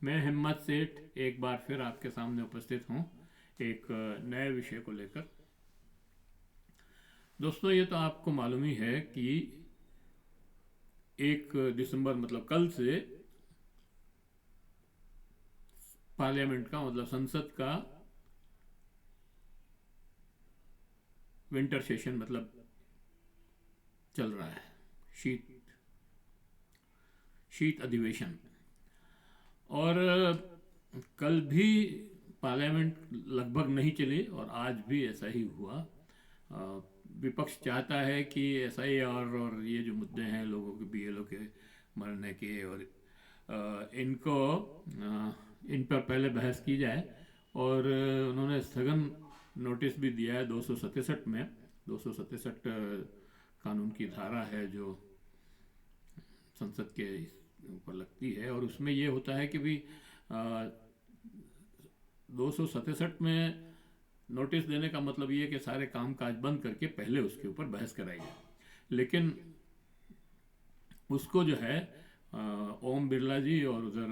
मैं हिम्मत सेठ एक बार फिर आपके सामने उपस्थित हूँ एक नए विषय को लेकर। दोस्तों, ये तो आपको मालूम ही है कि 1 दिसंबर मतलब कल से पार्लियामेंट का मतलब संसद का विंटर सेशन मतलब चल रहा है। शीत शीत अधिवेशन। और कल भी पार्लियामेंट लगभग नहीं चली और आज भी ऐसा ही हुआ। विपक्ष चाहता है कि एसआईआर और ये जो मुद्दे हैं लोगों के बीएलओ के मरने के और इनको इन पर पहले बहस की जाए। और उन्होंने स्थगन नोटिस भी दिया है 267 में। 267 कानून की धारा है जो संसद के ऊपर लगती है और उसमें ये होता है कि भी 267 में नोटिस देने का मतलब ये है कि सारे काम काज बंद करके पहले उसके ऊपर बहस कराई जाए। लेकिन उसको जो है ओम बिरला जी और उधर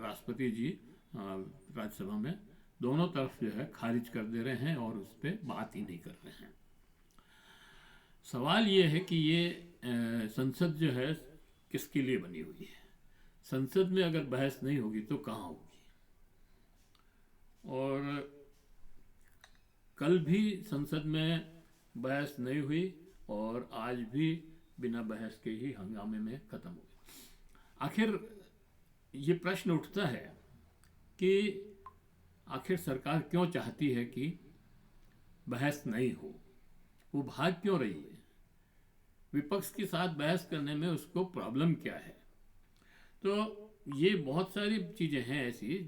राष्ट्रपति जी राज्यसभा में दोनों तरफ जो है खारिज कर दे रहे हैं और उस पर बात ही नहीं कर रहे हैं। सवाल ये है कि ये संसद जो है किसके लिए बनी हुई है। संसद में अगर बहस नहीं होगी तो कहाँ होगी। और कल भी संसद में बहस नहीं हुई और आज भी बिना बहस के ही हंगामे में खत्म हो गई। आखिर ये प्रश्न उठता है कि आखिर सरकार क्यों चाहती है कि बहस नहीं हो, वो भाग क्यों रही है, विपक्ष के साथ बहस करने में उसको प्रॉब्लम क्या है। तो ये बहुत सारी चीज़ें हैं ऐसी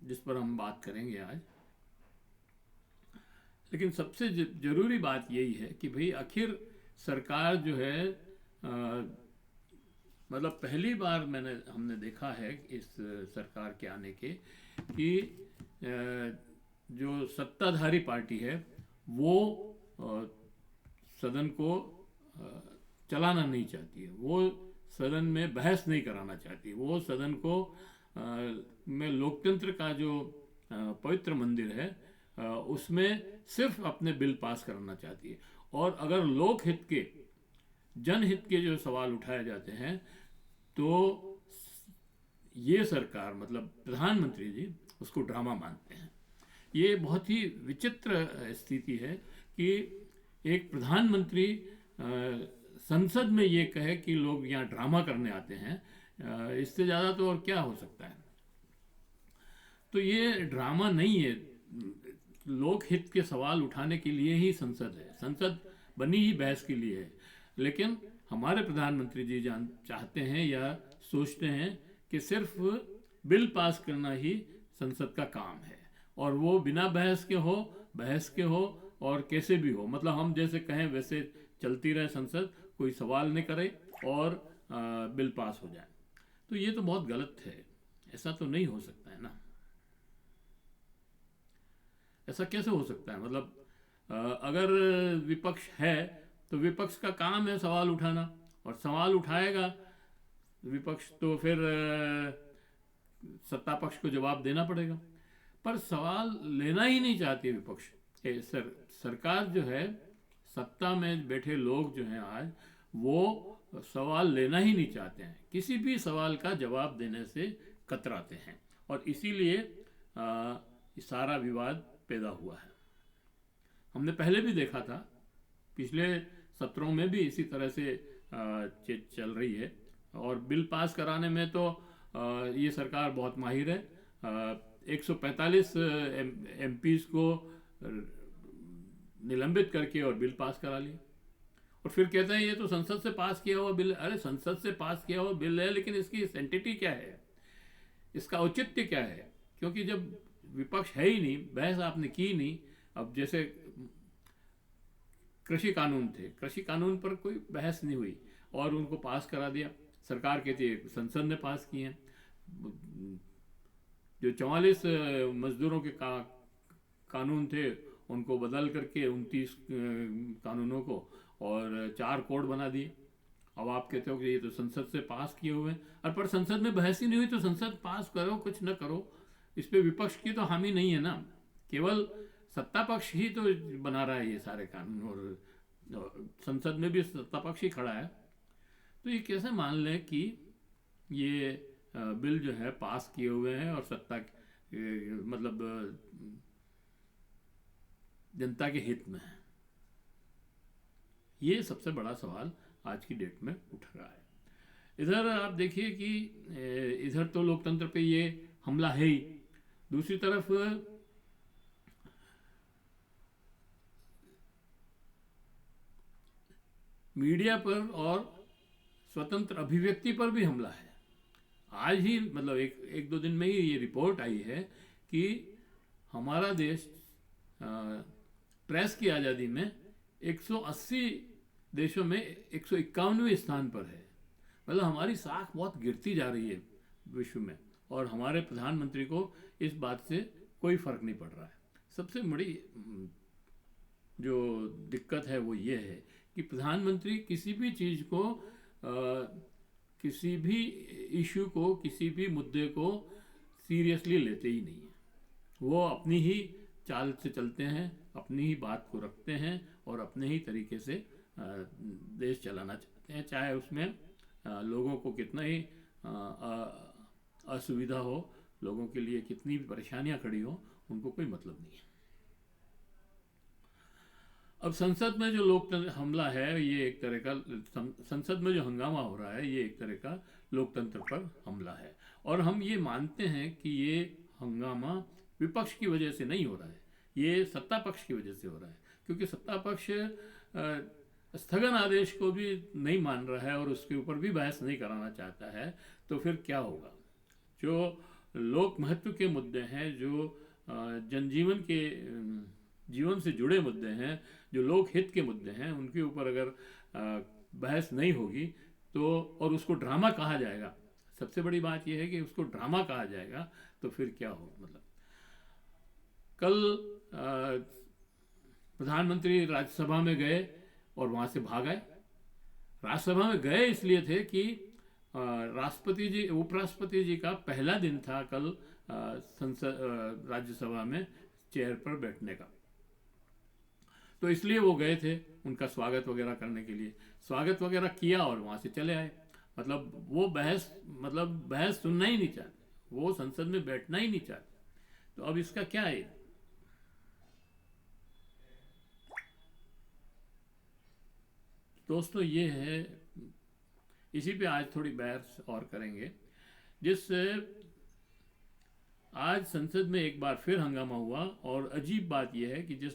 जिस पर हम बात करेंगे आज। लेकिन सबसे जरूरी बात यही है कि भाई आखिर सरकार जो है मतलब पहली बार हमने देखा है इस सरकार के आने के कि जो सत्ताधारी पार्टी है वो सदन को चलाना नहीं चाहती है, वो सदन में बहस नहीं कराना चाहती, वो सदन को में लोकतंत्र का जो पवित्र मंदिर है उसमें सिर्फ अपने बिल पास कराना चाहती है। और अगर लोकहित के जनहित के जो सवाल उठाए जाते हैं तो ये सरकार मतलब प्रधानमंत्री जी उसको ड्रामा मानते हैं। ये बहुत ही विचित्र स्थिति है कि एक प्रधानमंत्री संसद में ये कहे कि लोग यहाँ ड्रामा करने आते हैं। इससे ज़्यादा तो और क्या हो सकता है। तो ये ड्रामा नहीं है, लोकहित के सवाल उठाने के लिए ही संसद है। संसद बनी ही बहस के लिए है। लेकिन हमारे प्रधानमंत्री जी चाहते हैं या सोचते हैं कि सिर्फ बिल पास करना ही संसद का काम है और वो बिना बहस के हो और कैसे भी हो, मतलब हम जैसे कहें वैसे चलती रहे संसद, कोई सवाल नहीं करे और बिल पास हो जाए। तो ये तो बहुत गलत है, ऐसा तो नहीं हो सकता है ना। ऐसा कैसे हो सकता है, मतलब अगर विपक्ष है तो विपक्ष का काम है सवाल उठाना और सवाल उठाएगा विपक्ष तो फिर सत्ता पक्ष को जवाब देना पड़ेगा। पर सवाल लेना ही नहीं चाहती विपक्ष। सरकार जो है, सत्ता में बैठे लोग जो हैं आज वो सवाल लेना ही नहीं चाहते हैं, किसी भी सवाल का जवाब देने से कतराते हैं और इसीलिए सारा विवाद पैदा हुआ है। हमने पहले भी देखा था, पिछले सत्रों में भी इसी तरह से चल रही है और बिल पास कराने में तो ये सरकार बहुत माहिर है। 145 एमपीज को निलंबित करके और बिल पास करा लिया और फिर कहते हैं ये तो संसद से पास किया हुआ बिल। अरे संसद से पास किया हुआ बिल है, लेकिन इसकी सेंटिटी क्या है, इसका औचित्य क्या है। क्योंकि जब विपक्ष है ही नहीं, बहस आपने की नहीं। अब जैसे कृषि कानून थे, कृषि कानून पर कोई बहस नहीं हुई और उनको पास करा दिया। सरकार कहती है संसद ने पास किए हैं। जो 44 मजदूरों के कानून थे उनको बदल करके 29 कानूनों को और 4 कोड बना दिए अब आप कहते हो कि ये तो संसद से पास किए हुए हैं, और पर संसद में बहस ही नहीं हुई तो संसद पास करो कुछ न करो, इस पे विपक्ष की तो हामी नहीं है ना, केवल सत्ता पक्ष ही तो बना रहा है ये सारे कानून, और संसद में भी सत्ता पक्ष ही खड़ा है। तो ये कैसे मान लें कि ये बिल जो है पास किए हुए हैं और सत्ता मतलब जनता के हित में है। ये सबसे बड़ा सवाल आज की डेट में उठ रहा है। इधर आप देखिए कि इधर तो लोकतंत्र पे ये हमला है ही, दूसरी तरफ मीडिया पर और स्वतंत्र अभिव्यक्ति पर भी हमला है। आज ही मतलब एक दो दिन में ही ये रिपोर्ट आई है कि हमारा देश प्रेस की आज़ादी में 180 देशों में 151वें स्थान पर है। मतलब हमारी साख बहुत गिरती जा रही है विश्व में, और हमारे प्रधानमंत्री को इस बात से कोई फर्क नहीं पड़ रहा है। सबसे बड़ी जो दिक्कत है वो ये है कि प्रधानमंत्री किसी भी चीज़ को किसी भी इशू को, किसी भी मुद्दे को सीरियसली लेते ही नहीं है। वो अपनी ही चाल से चलते हैं, अपनी ही बात को रखते हैं और अपने ही तरीके से देश चलाना चाहते हैं, चाहे उसमें लोगों को कितना ही असुविधा हो, लोगों के लिए कितनी भी परेशानियां खड़ी हो, उनको कोई मतलब नहीं है। अब संसद में जो लोकतंत्र हमला है, ये एक तरह का संसद में जो हंगामा हो रहा है, ये एक तरह का लोकतंत्र पर हमला है। और हम ये मानते हैं कि ये हंगामा विपक्ष की वजह से नहीं हो रहा है, ये सत्ता पक्ष की वजह से हो रहा है, क्योंकि सत्ता पक्ष स्थगन आदेश को भी नहीं मान रहा है और उसके ऊपर भी बहस नहीं कराना चाहता है। तो फिर क्या होगा? जो लोक महत्व के मुद्दे हैं, जो जनजीवन के जीवन से जुड़े मुद्दे हैं, जो लोक हित के मुद्दे हैं, उनके ऊपर अगर बहस नहीं होगी तो, और उसको ड्रामा कहा जाएगा, सबसे बड़ी बात यह है कि उसको ड्रामा कहा जाएगा, तो फिर क्या हो? मतलब कल प्रधानमंत्री राज्यसभा में गए और वहाँ से भाग आए। राज्यसभा में गए इसलिए थे कि राष्ट्रपति जी, उपराष्ट्रपति जी का पहला दिन था कल संसद राज्यसभा में चेयर पर बैठने का, तो इसलिए वो गए थे उनका स्वागत वगैरह करने के लिए। स्वागत वगैरह किया और वहाँ से चले आए। मतलब वो बहस सुनना ही नहीं चाहते, वो संसद में बैठना ही नहीं चाहते। तो अब इसका क्या है? दोस्तों ये है, इसी पे आज थोड़ी बहस और करेंगे, जिससे आज संसद में एक बार फिर हंगामा हुआ। और अजीब बात यह है कि जिस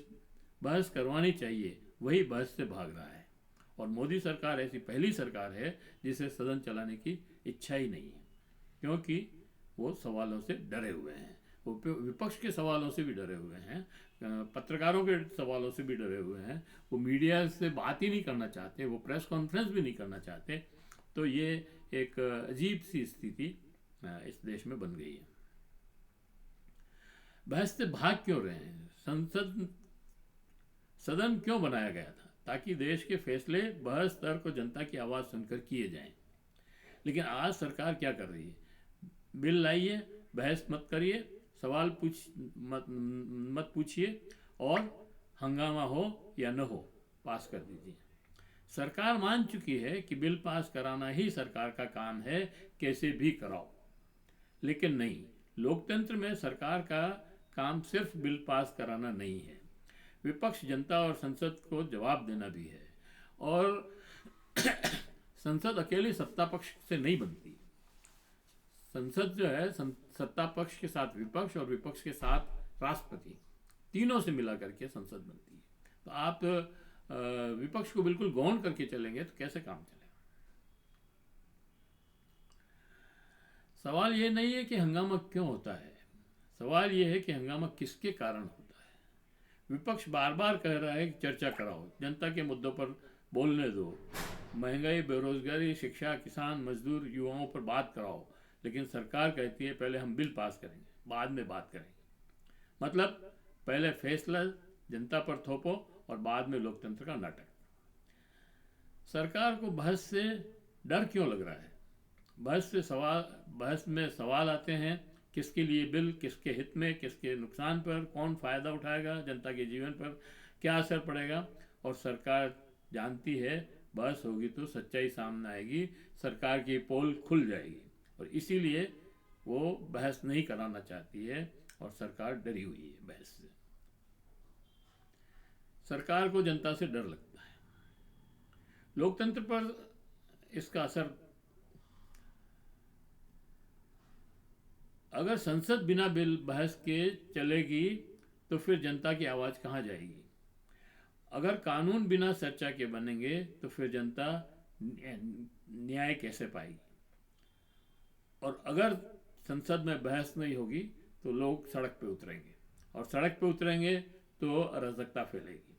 बहस करवानी चाहिए वही बहस से भाग रहा है। और मोदी सरकार ऐसी पहली सरकार है जिसे सदन चलाने की इच्छा ही नहीं है, क्योंकि वो सवालों से डरे हुए हैं। वो विपक्ष के सवालों से भी डरे हुए हैं, पत्रकारों के सवालों से भी डरे हुए हैं, वो मीडिया से बात ही नहीं करना चाहते, वो प्रेस कॉन्फ्रेंस भी नहीं करना चाहते। तो ये एक अजीब सी स्थिति इस देश में बन गई है। बहस से भाग क्यों रहे हैं? सदन क्यों बनाया गया था? ताकि देश के फैसले, बहस, तर्क और जनता की आवाज़ सुनकर किए जाएं। लेकिन आज सरकार क्या कर रही है? बिल लाइए, बहस मत करिए, सवाल मत पूछिए, और हंगामा हो या न हो पास कर दीजिए। सरकार मान चुकी है कि बिल पास कराना ही सरकार का काम है, कैसे भी कराओ। लेकिन नहीं, लोकतंत्र में सरकार का काम सिर्फ बिल पास कराना नहीं है, विपक्ष, जनता और संसद को जवाब देना भी है। और संसद अकेली सत्ता पक्ष से नहीं बनती। संसद जो है सत्ता पक्ष के साथ विपक्ष और विपक्ष के साथ राष्ट्रपति, तीनों से मिला करके संसद बनती है। तो आप विपक्ष को बिल्कुल गौण करके चलेंगे तो कैसे काम चलेगा? सवाल ये नहीं है कि हंगामा क्यों होता है, सवाल ये है कि हंगामा किसके कारण होता है। विपक्ष बार बार कह रहा है कि चर्चा कराओ, जनता के मुद्दों पर बोलने दो, महंगाई, बेरोजगारी, शिक्षा, किसान, मजदूर, युवाओं पर बात कराओ। लेकिन सरकार कहती है पहले हम बिल पास करेंगे, बाद में बात करेंगे। मतलब पहले फैसला जनता पर थोपो और बाद में लोकतंत्र का नाटक। सरकार को बहस से डर क्यों लग रहा है? बहस में सवाल आते हैं, किसके लिए बिल, किसके हित में, किसके नुकसान पर, कौन फ़ायदा उठाएगा, जनता के जीवन पर क्या असर पड़ेगा। और सरकार जानती है बहस होगी तो सच्चाई सामने आएगी, सरकार की पोल खुल जाएगी, और इसीलिए वो बहस नहीं कराना चाहती है और सरकार डरी हुई है बहस से। सरकार को जनता से डर लगता है। लोकतंत्र पर इसका असर, अगर संसद बिना बिल बहस के चलेगी तो फिर जनता की आवाज़ कहाँ जाएगी? अगर कानून बिना चर्चा के बनेंगे तो फिर जनता न्याय कैसे पाएगी? और अगर संसद में बहस नहीं होगी तो लोग सड़क पे उतरेंगे, और सड़क पे उतरेंगे तो अराजकता फैलेगी।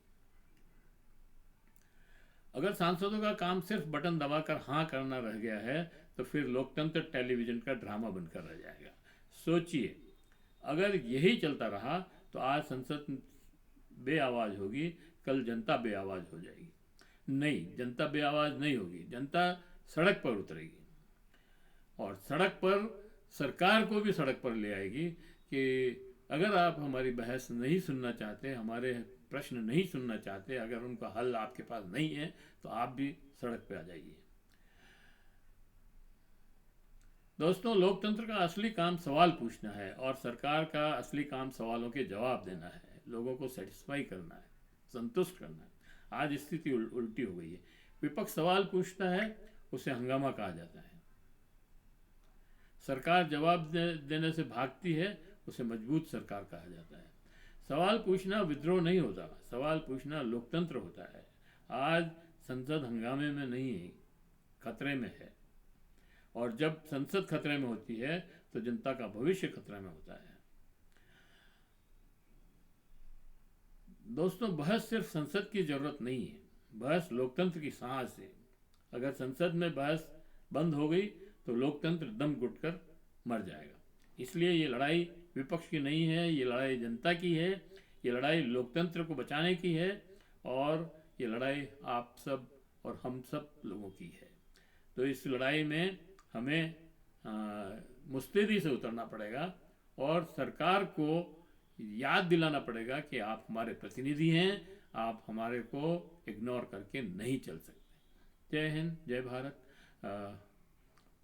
अगर सांसदों का काम सिर्फ बटन दबाकर हाँ करना रह गया है तो फिर लोकतंत्र टेलीविजन का ड्रामा बनकर रह जाएगा। सोचिए, अगर यही चलता रहा तो आज संसद बेआवाज़ होगी, कल जनता बेआवाज़ हो जाएगी। नहीं, जनता बेआवाज़ नहीं होगी, जनता सड़क पर उतरेगी, और सड़क पर सरकार को भी सड़क पर ले आएगी कि अगर आप हमारी बहस नहीं सुनना चाहते, हमारे प्रश्न नहीं सुनना चाहते, अगर उनका हल आपके पास नहीं है तो आप भी सड़क पर आ जाइए। दोस्तों, लोकतंत्र का असली काम सवाल पूछना है और सरकार का असली काम सवालों के जवाब देना है, लोगों को सेटिस्फाई करना है, संतुष्ट करना है। आज स्थिति उल्टी हो गई है। विपक्ष सवाल पूछता है, उसे हंगामा कहा जाता है। सरकार जवाब देने से भागती है, उसे मजबूत सरकार कहा जाता है। सवाल पूछना विद्रोह नहीं होता, सवाल पूछना लोकतंत्र होता है। आज संसद हंगामे में नहीं है, खतरे में है, और जब संसद खतरे में होती है तो जनता का भविष्य खतरे में होता है। दोस्तों, बहस सिर्फ संसद की जरूरत नहीं है, बहस लोकतंत्र की सांस है। अगर संसद में बहस बंद हो गई तो लोकतंत्र दम घुटकर मर जाएगा। इसलिए ये लड़ाई विपक्ष की नहीं है, ये लड़ाई जनता की है, ये लड़ाई लोकतंत्र को बचाने की है, और ये लड़ाई आप सब और हम सब लोगों की है। तो इस लड़ाई में हमें मुस्तैदी से उतरना पड़ेगा, और सरकार को याद दिलाना पड़ेगा कि आप हमारे प्रतिनिधि हैं, आप हमारे को इग्नोर करके नहीं चल सकते। जय हिंद, जय भारत।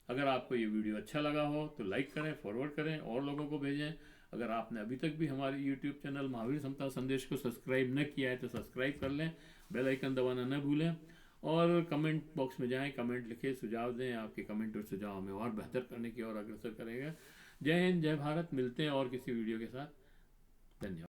अगर आपको ये वीडियो अच्छा लगा हो तो लाइक करें, फॉरवर्ड करें, और लोगों को भेजें। अगर आपने अभी तक भी हमारे यूट्यूब चैनल महावीर समता संदेश को सब्सक्राइब न किया है तो सब्सक्राइब कर लें, बेल आइकन दबाना न भूलें, और कमेंट बॉक्स में जाएं, कमेंट लिखें, सुझाव दें। आपके कमेंट और सुझाव हमें और बेहतर करने की ओर अग्रसर करेगा। जय हिंद, जय भारत। मिलते हैं और किसी वीडियो के साथ। धन्यवाद।